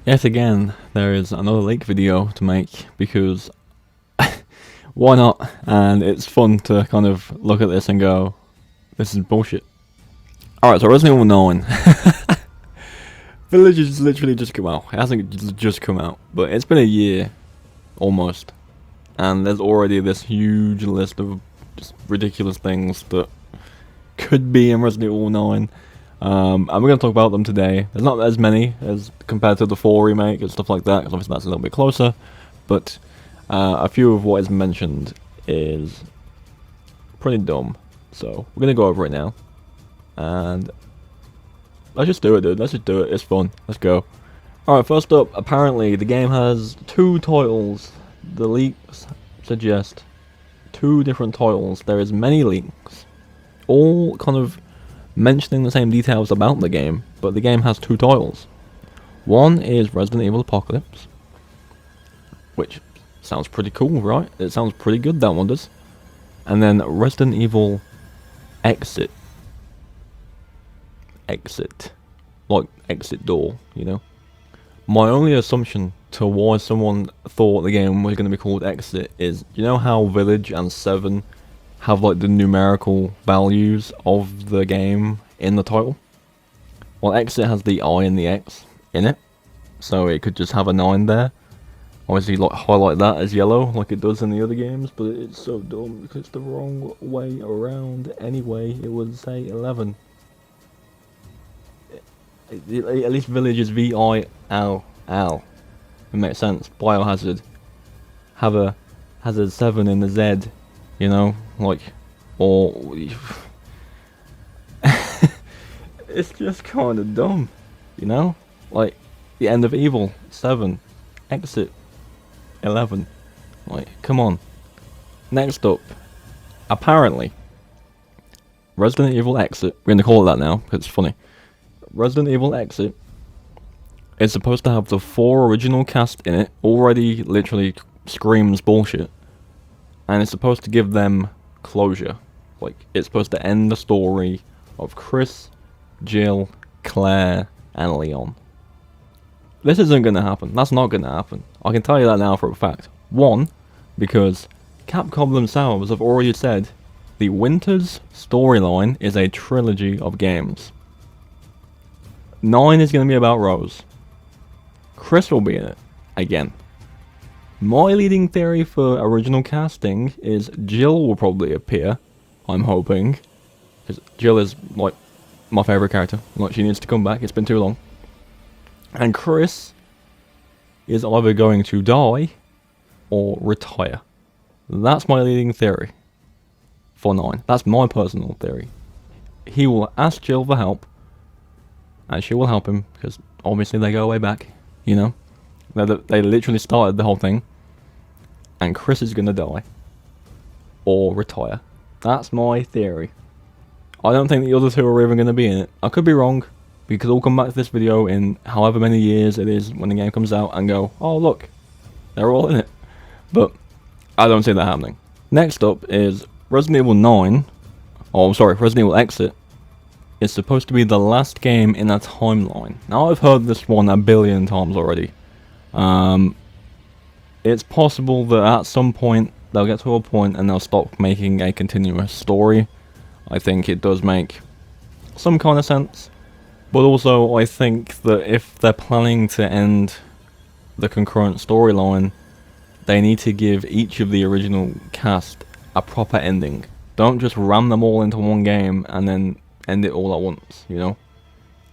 Yet again, there is another leak video to make because why not? And it's fun to kind of look at this and go, this is bullshit. Alright, so Resident Evil 9. Village has literally just come out. It hasn't just come out, but it's been a year, almost. And there's already this huge list of just ridiculous things that could be in Resident Evil 9. And we're going to talk about them today. There's not as many as compared to the 4 remake and stuff like that, because obviously that's a little bit closer. But a few of what is mentioned is pretty dumb. So we're going to go over it now. And let's just do it, dude. Let's just do it. It's fun. Let's go. Alright, first up, apparently the game has 2 titles. The leaks suggest 2 different titles. There is many leaks, all kind of mentioning the same details about the game, but the game has 2 titles. One is Resident Evil Apocalypse, which sounds pretty cool, right? It sounds pretty good, that one does. And then Resident Evil Exit. Exit. Like exit door, you know? My only assumption to why someone thought the game was going to be called Exit is, you know how Village and 7 have like the numerical values of the game in the title? Well, Exit has the I and the X in it, so it could just have a 9 there. Obviously, like highlight that as yellow, like it does in the other games, but it's so dumb because it's the wrong way around. Anyway, it would say 11. At least Village is V-I-L-L. It makes sense. Biohazard has a 7 in the Z, you know, like, or it's just kind of dumb, you know, like the end of Evil 7, Exit 11, like, come on. Next up, apparently Resident Evil Exit, we're gonna call it that now because it's funny. Resident Evil Exit is supposed to have the 4 original cast in it, already literally screams bullshit, and it's supposed to give them closure. Like, it's supposed to end the story of Chris, Jill, Claire, and Leon. This isn't gonna happen. That's not gonna happen. I can tell you that now for a fact. 1, because Capcom themselves have already said the Winters storyline is a trilogy of games. 9 is going to be about Rose. Chris will be in it, again. My leading theory for original casting is Jill will probably appear, I'm hoping. Because Jill is, like, my favourite character. Like, she needs to come back, it's been too long. And Chris is either going to die or retire. That's my leading theory for 9. That's my personal theory. He will ask Jill for help, and she will help him, because obviously they go way back, you know? They literally started the whole thing. And Chris is gonna die. Or retire. That's my theory. I don't think the other 2 are even gonna be in it. I could be wrong. We could all come back to this video in however many years it is when the game comes out and go, oh look, they're all in it. But I don't see that happening. Next up is Resident Evil 9. Oh, sorry, Resident Evil Exit. It's supposed to be the last game in a timeline. Now, I've heard this one a billion times already. It's possible that at some point they'll get to a point and they'll stop making a continuous story. I think it does make some kind of sense. But also, I think that if they're planning to end the concurrent storyline, they need to give each of the original cast a proper ending. Don't just ram them all into one game and then end it all at once, you know?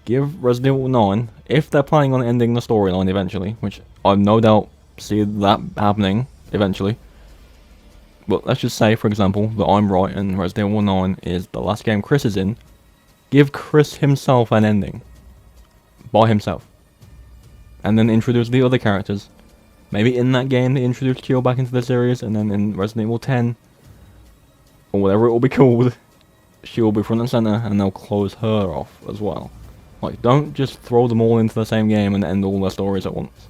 Give Resident Evil 9, if they're planning on ending the storyline eventually, which I've no doubt see that happening eventually. But let's just say, for example, that I'm right and Resident Evil 9 is the last game Chris is in. Give Chris himself an ending. By himself. And then introduce the other characters. Maybe in that game they introduce Jill back into the series, and then in Resident Evil 10, or whatever it will be called, she will be front and center, and they'll close her off as well. Like, don't just throw them all into the same game and end all their stories at once.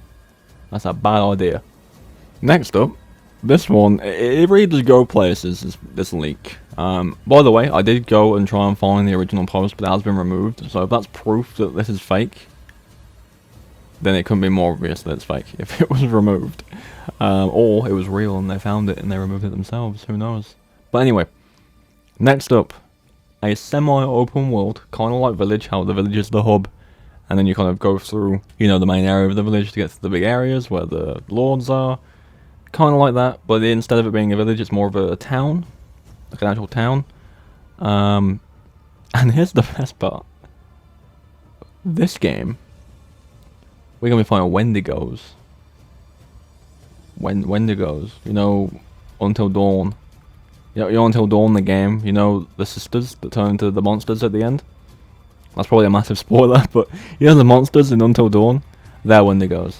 That's a bad idea. Next up, this one, it really does go places, this leak. By the way, I did go and try and find the original post, but it has been removed, so if that's proof that this is fake, then it couldn't be more obvious that it's fake if it was removed. Or it was real and they found it and they removed it themselves, who knows. But anyway, next up, a semi-open world, kind of like Village, how the village is the hub, and then you kind of go through, you know, the main area of the village to get to the big areas where the lords are. Kind of like that, but instead of it being a village, it's more of a town, like an actual town. And here's the best part. This game, we're going to be finding Wendigos. Wendigos, you know, Until Dawn. You know, Until Dawn, the game, you know, the sisters that turn into the monsters at the end? That's probably a massive spoiler, but you know the monsters in Until Dawn? They're Wendigos.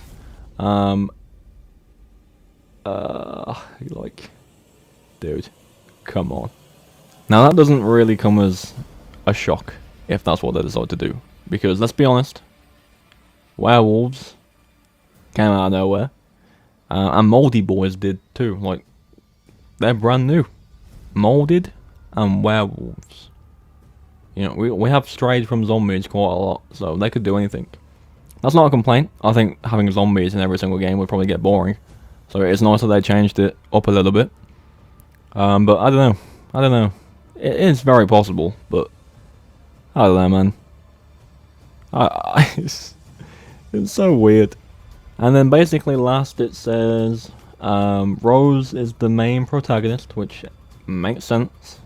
Like, dude, come on. Now that doesn't really come as a shock, if that's what they decide to do. Because, let's be honest, werewolves came out of nowhere. And Moldy Boys did too, like, they're brand new. Molded and werewolves. You know, we have strayed from zombies quite a lot, so they could do anything. That's not a complaint. I think having zombies in every single game would probably get boring. So it's nice that they changed it up a little bit. But I don't know. It is very possible, but I don't know, man. It's so weird. And then basically last it says Rose is the main protagonist, which makes sense.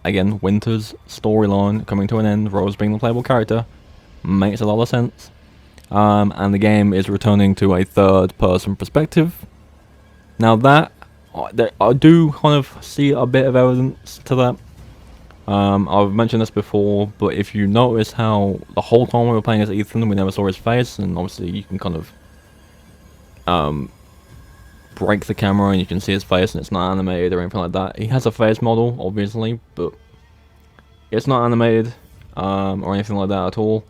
Again, Winter's storyline coming to an end, Rose being the playable character, makes a lot of sense. And the game is returning to a third-person perspective. Now that, I do kind of see a bit of evidence to that. I've mentioned this before, but if you notice how the whole time we were playing as Ethan, we never saw his face, and obviously you can kind of break the camera and you can see his face and it's not animated or anything like that. He has a face model, obviously, but it's not animated or anything like that at all.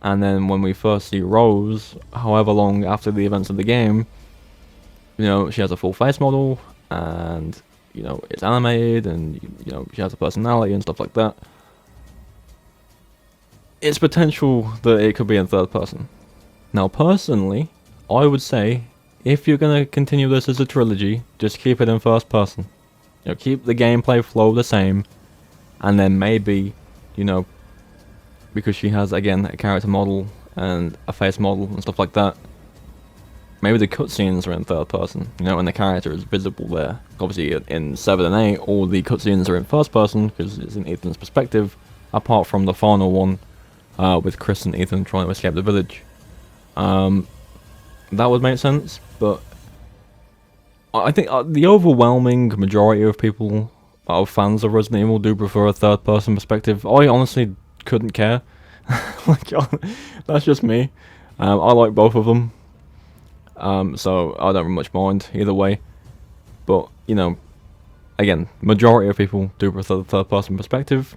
And then when we first see Rose, however long after the events of the game, you know, she has a full face model, and, you know, it's animated, and, you know, she has a personality and stuff like that. It's potential that it could be in third person. Now, personally, I would say, if you're going to continue this as a trilogy, just keep it in first person. You know, keep the gameplay flow the same, and then maybe, you know, because she has, again, a character model and a face model and stuff like that, maybe the cutscenes are in third person, you know, and the character is visible there. Obviously, in 7 and 8, all the cutscenes are in first person, because it's in Ethan's perspective, apart from the final one, with Chris and Ethan trying to escape the village. That would make sense, but I think the overwhelming majority of people, of fans of Resident Evil, do prefer a third person perspective. I honestly couldn't care. Like, that's just me. I like both of them. So I don't much mind either way. But, you know, again, majority of people do prefer the third person perspective,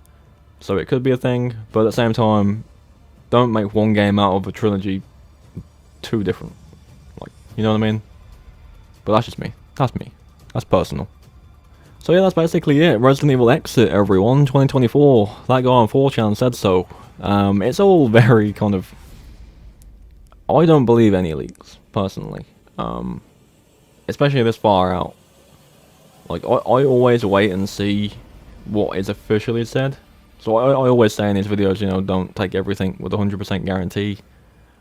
so it could be a thing, but at the same time, don't make one game out of a trilogy too different. Like, you know what I mean? But that's just me. That's me. That's personal. So yeah, that's basically it. Resident Evil Exit, everyone. 2024. That guy on 4chan said so. It's all very kind of... I don't believe any leaks, personally. Especially this far out. Like, I always wait and see what is officially said. So I always say in these videos, you know, don't take everything with 100% guarantee.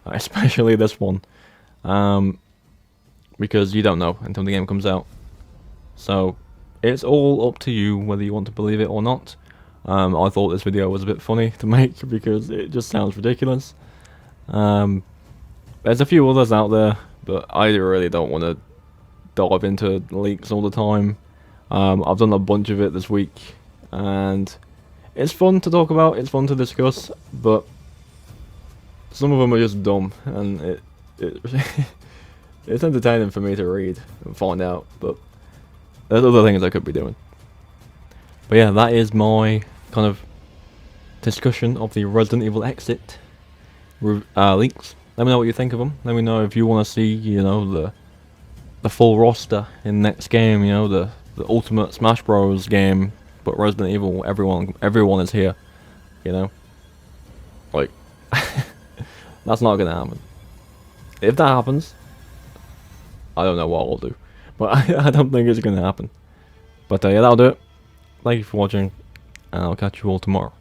Especially this one. Because you don't know until the game comes out. So, it's all up to you whether you want to believe it or not. I thought this video was a bit funny to make because it just sounds ridiculous. There's a few others out there, but I really don't want to dive into leaks all the time. I've done a bunch of it this week, and it's fun to talk about, it's fun to discuss, but some of them are just dumb, and it's entertaining for me to read and find out, but there's other things I could be doing. But yeah, that is my kind of discussion of the Resident Evil Exit leaks. Let me know what you think of them. Let me know if you want to see, you know, the full roster in the next game, you know, the ultimate Smash Bros game, but Resident Evil, everyone is here, you know. Like, that's not gonna happen. If that happens, I don't know what I'll do. But I don't think it's going to happen. But yeah, that'll do it. Thank you for watching, and I'll catch you all tomorrow.